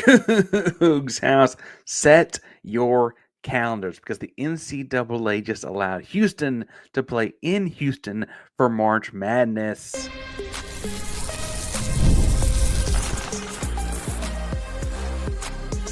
Coogs house. Set your calendars because the NCAA just allowed Houston to play in Houston for March Madness.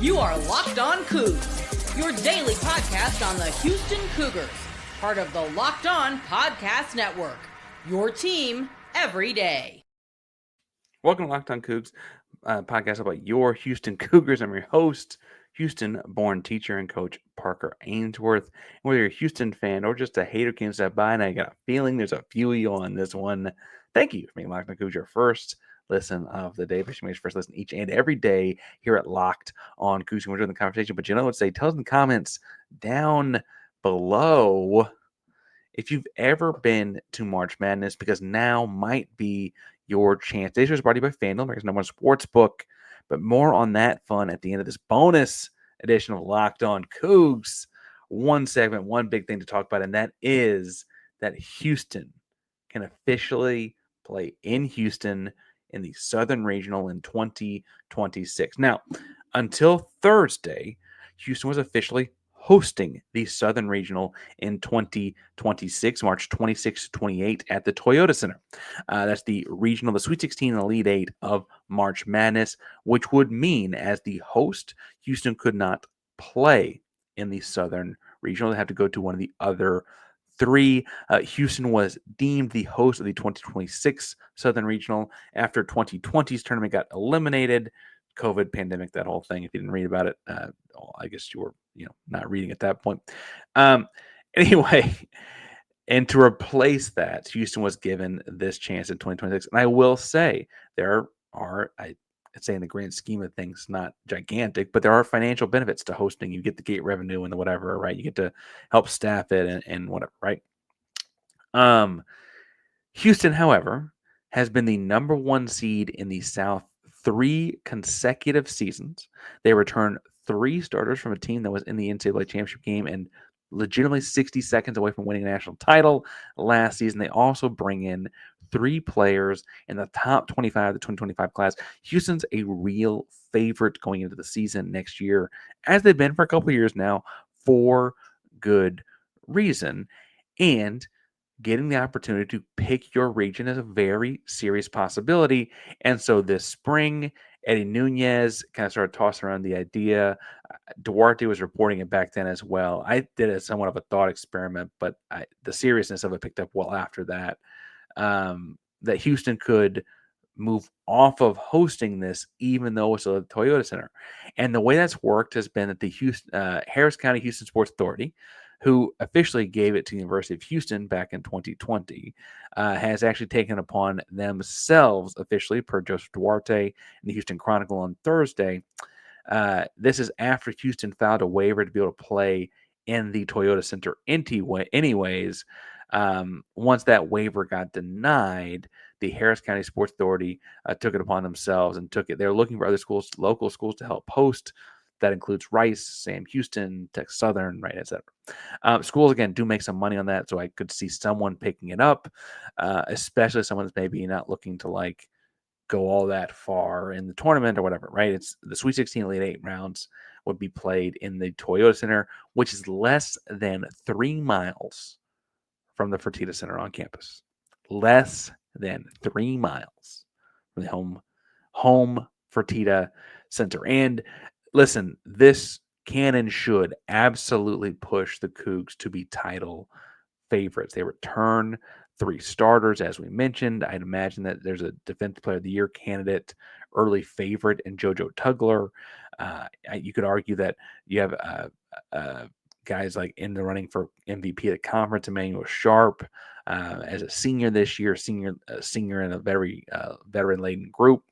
You are Locked On Coogs, your daily podcast on the Houston Cougars, part of the Locked On Podcast Network, your team every day. Welcome to Locked On Coogs, podcast about your Houston Cougars. I'm your host, Houston-born teacher and coach Parker Ainsworth. And whether you're a Houston fan or just a hater can't step by, and I got a feeling there's a few of you on this one, thank you for making Locked On Coogs your first listen of the day. Make your first listen each and every day here at Locked On Coogs. We're doing the conversation, but you know what? Say, tell us in the comments down below if you've ever been to March Madness, because now might be your chance. Today's show is brought to you by FanDuel, America's #1 sports book. But more on that fun at the end of this bonus edition of Locked On Cougs. One segment, one big thing to talk about, and that is that Houston can officially play in Houston in the Southern Regional in 2026. Now, until Thursday, Houston was officially hosting the Southern Regional in 2026, March 26 to 28 at the Toyota Center. That's the regional, the Sweet 16 and Elite 8 of March Madness, which would mean as the host, Houston could not play in the Southern Regional. They have to go to one of the other three. Houston was deemed the host of the 2026 Southern Regional after 2020's tournament got eliminated. COVID pandemic, that whole thing. If you didn't read about it, I guess you were, not reading at that point. Anyway, and to replace that, Houston was given this chance in 2026. And I will say there are, I'd say in the grand scheme of things, not gigantic, but there are financial benefits to hosting. You get the gate revenue and the whatever, right? You get to help staff it and whatever, right? Houston, however, has been the number one seed in the South 3 consecutive seasons. They return 3 starters from a team that was in the NCAA championship game and legitimately 60 seconds away from winning a national title last season. They also bring in 3 players in the top 25 of the 2025 class. Houston's a real favorite going into the season next year, as they've been for a couple of years now, for good reason. And getting the opportunity to pick your region is a very serious possibility. And so this spring, Eddie Nunez kind of started tossing around the idea. Duarte was reporting it back then as well. I did it somewhat of a thought experiment, but the seriousness of it picked up well after that. That Houston could move off of hosting this, even though it's a Toyota Center. And the way that's worked has been that the Harris County Houston Sports Authority, who officially gave it to the University of Houston back in 2020, has actually taken upon themselves officially, per Joseph Duarte in the Houston Chronicle on Thursday. This is after Houston filed a waiver to be able to play in the Toyota Center anyways. Once that waiver got denied, the Harris County Sports Authority took it upon themselves and took it. They're looking for other schools, local schools, to help host. That includes Rice, Sam Houston, Texas Southern, right, etc. Schools, again, do make some money on that, so I could see someone picking it up, especially someone that's maybe not looking to, go all that far in the tournament or whatever, right? It's the Sweet 16 Elite 8 rounds would be played in the Toyota Center, which is less than 3 miles from the Fertitta Center on campus. Less than 3 miles from the home Fertitta Center. And listen, this can and should absolutely push the Cougs to be title favorites. They return 3 starters, as we mentioned. I'd imagine that there's a Defensive Player of the Year candidate, early favorite in Jojo Tugler. You could argue that you have guys like in the running for MVP of the conference, Emmanuel Sharp, as a senior this year, senior in a very veteran-laden group.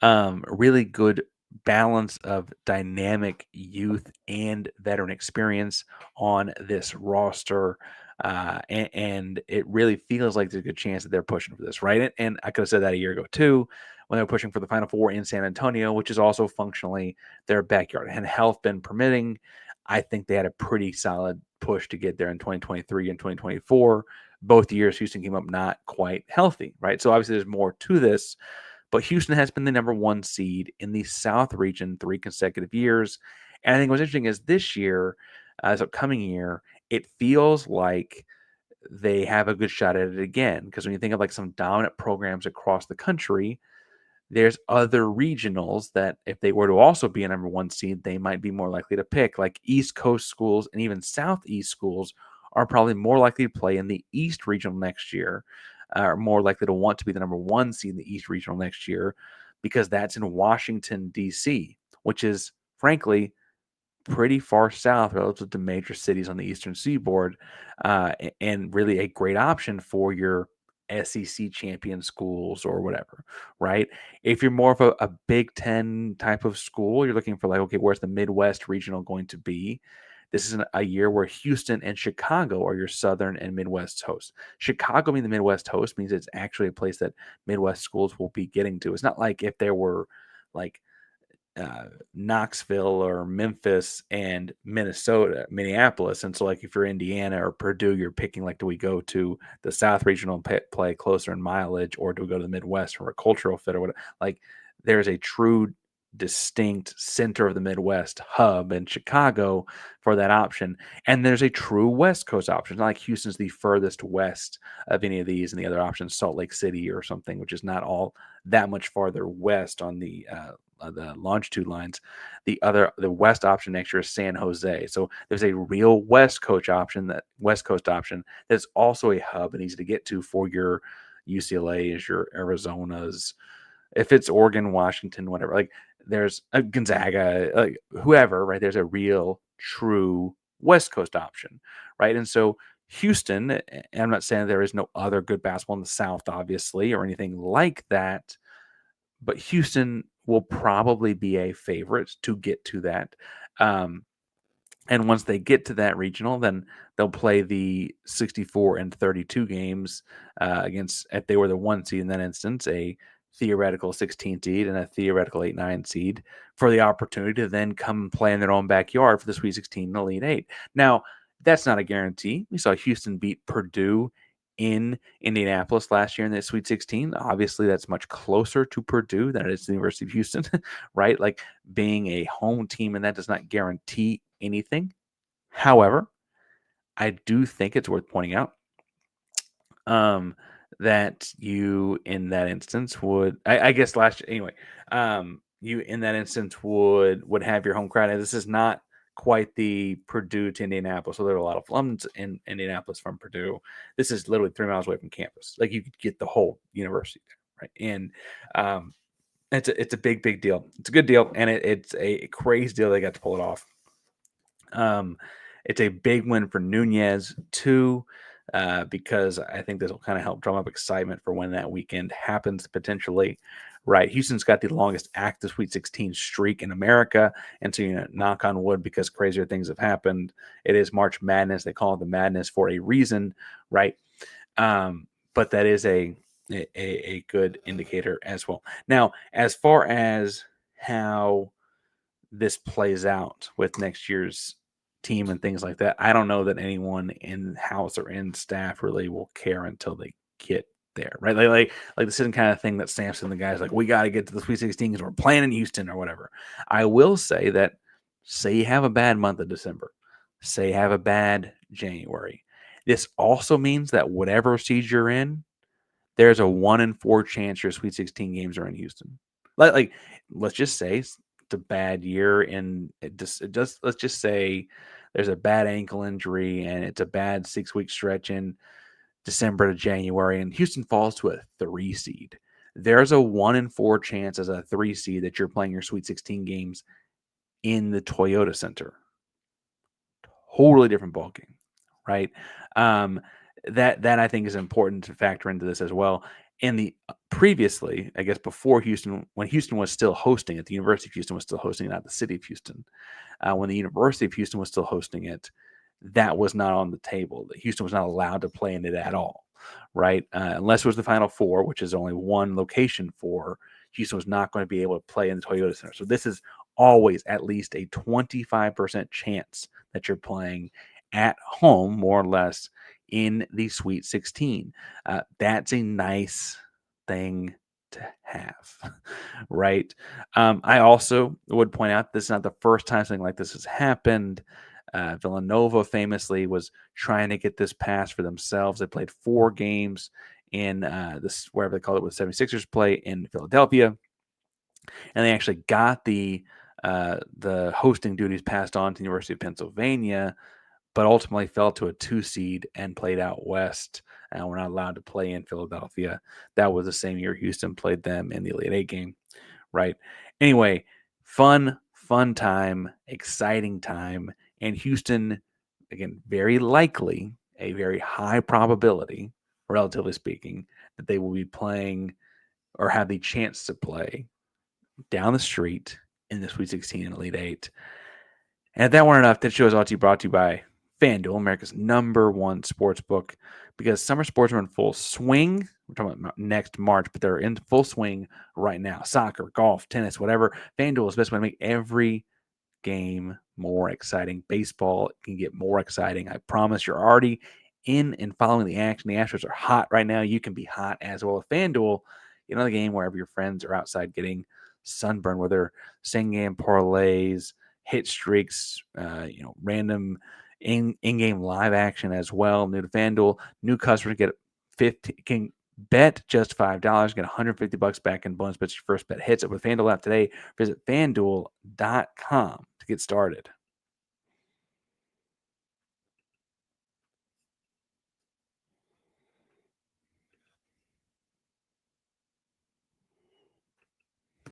Really good balance of dynamic youth and veteran experience on this roster. And it really feels like there's a good chance that they're pushing for this, right? And I could have said that a year ago too, when they were pushing for the Final Four in San Antonio, which is also functionally their backyard. And health been permitting, I think they had a pretty solid push to get there in 2023 and 2024. Both years, Houston came up not quite healthy, right? So obviously there's more to this. But Houston has been the number 1 seed in the South region 3 consecutive years. And I think what's interesting is this year, this upcoming year, it feels like they have a good shot at it again. Because when you think of like some dominant programs across the country, there's other regionals that if they were to also be a number 1 seed, they might be more likely to pick. Like East Coast schools and even Southeast schools are probably more likely to play in the East Regional next year, are more likely to want to be the number 1 seed in the East Regional next year because that's in Washington, D.C., which is frankly pretty far south relative to major cities on the Eastern Seaboard, and really a great option for your SEC champion schools or whatever, right? If you're more of a Big Ten type of school, you're looking for like, okay, where's the Midwest regional going to be? This is a year where Houston and Chicago are your Southern and Midwest hosts. Chicago being the Midwest host means it's actually a place that Midwest schools will be getting to. It's not like if there were like Knoxville or Memphis and Minneapolis. And so, like, if you're Indiana or Purdue, you're picking, like, do we go to the South Regional and play closer in mileage, or do we go to the Midwest for a cultural fit or whatever? Like, there's a true, distinct center of the Midwest hub in Chicago for that option. And there's a true West Coast option. It's not like Houston's the furthest west of any of these, and the other option is Salt Lake City or something, which is not all that much farther west on the longitude lines. The west option next year is San Jose. So there's a real West Coast option that's also a hub and easy to get to for your UCLA's, your Arizona's, if it's Oregon, Washington, whatever. Like there's a Gonzaga, like whoever, right? There's a real true West Coast option, right? And so Houston, and I'm not saying there is no other good basketball in the South, obviously, or anything like that, but Houston will probably be a favorite to get to that. Um, and once they get to that regional, then they'll play the 64 and 32 games against, if they were the 1 seed in that instance, a theoretical 16 seed and a theoretical 8-9 seed for the opportunity to then come and play in their own backyard for the Sweet 16 and Elite 8. Now, that's not a guarantee. We saw Houston beat Purdue in Indianapolis last year in the Sweet 16. Obviously, that's much closer to Purdue than it is to the University of Houston, right? Like being a home team, and that does not guarantee anything. However, I do think it's worth pointing out that you in that instance would, I guess last anyway, you in that instance would have your home crowd. And this is not quite the Purdue to Indianapolis. So there are a lot of alums in Indianapolis from Purdue. This is literally 3 miles away from campus. Like you could get the whole university there, right? And it's a big deal. It's a good deal, and it's a crazy deal. They got to pull it off. It's a big win for Nunez too, because I think this will kind of help drum up excitement for when that weekend happens potentially. Right, Houston's got the longest active Sweet 16 streak in America, and so knock on wood because crazier things have happened. It is March Madness; they call it the Madness for a reason, right? But that is a good indicator as well. Now, as far as how this plays out with next year's team and things like that, I don't know that anyone in house or in staff really will care until they get there, right? Like this isn't kind of thing that Sampson, the guys like, we got to get to the Sweet 16 because we're playing in Houston or whatever. I will say that, say you have a bad month of December, say you have a bad January. This also means that whatever seed you're in, there's a 1 in 4 chance your Sweet 16 games are in Houston. Like let's just say it's a bad year, and let's just say there's a bad ankle injury and it's a bad 6-week stretch in December to January, and Houston falls to a 3 seed. There's a 1 in 4 chance as a 3 seed that you're playing your Sweet 16 games in the Toyota Center. Totally different ballgame, right? That I think is important to factor into this as well. In the previously, I guess before Houston, when Houston was still hosting it, the University of Houston was still hosting it, not the city of Houston. When the University of Houston was still hosting it, that was not on the table. Houston was not allowed to play in it at all, right? Unless it was the Final Four, which is only one location for. Houston was not going to be able to play in the Toyota Center. So this is always at least a 25% chance that you're playing at home, more or less, in the Sweet 16. That's a nice thing to have, right? I also would point out this is not the first time something like this has happened. Villanova famously was trying to get this pass for themselves. They played 4 games in this, wherever they call it, with 76ers play in Philadelphia, and they actually got the hosting duties passed on to the University of Pennsylvania, but ultimately fell to a 2 seed and played out west. And we're not allowed to play in Philadelphia. That was the same year Houston played them in the Elite Eight game, right? Anyway, fun time, exciting time. And Houston, again, very likely, a very high probability, relatively speaking, that they will be playing or have the chance to play down the street in the Sweet 16 and Elite Eight. And if that weren't enough, that show is also brought to you by FanDuel, America's #1 sports book, because summer sports are in full swing. We're talking about next March, but they're in full swing right now. Soccer, golf, tennis, whatever. FanDuel is the best way to make every game more exciting. Baseball can get more exciting. I promise. You're already in and following the action. The Astros are hot right now. You can be hot as well. With FanDuel, you know the game wherever your friends are outside getting sunburn, where they're same-game parlays, hit streaks, random in-game live action as well. New to FanDuel, new customers get 50 can bet just $5, get $150 back in bonus bets your first bet hits. It with FanDuel app today. Visit FanDuel.com to get started.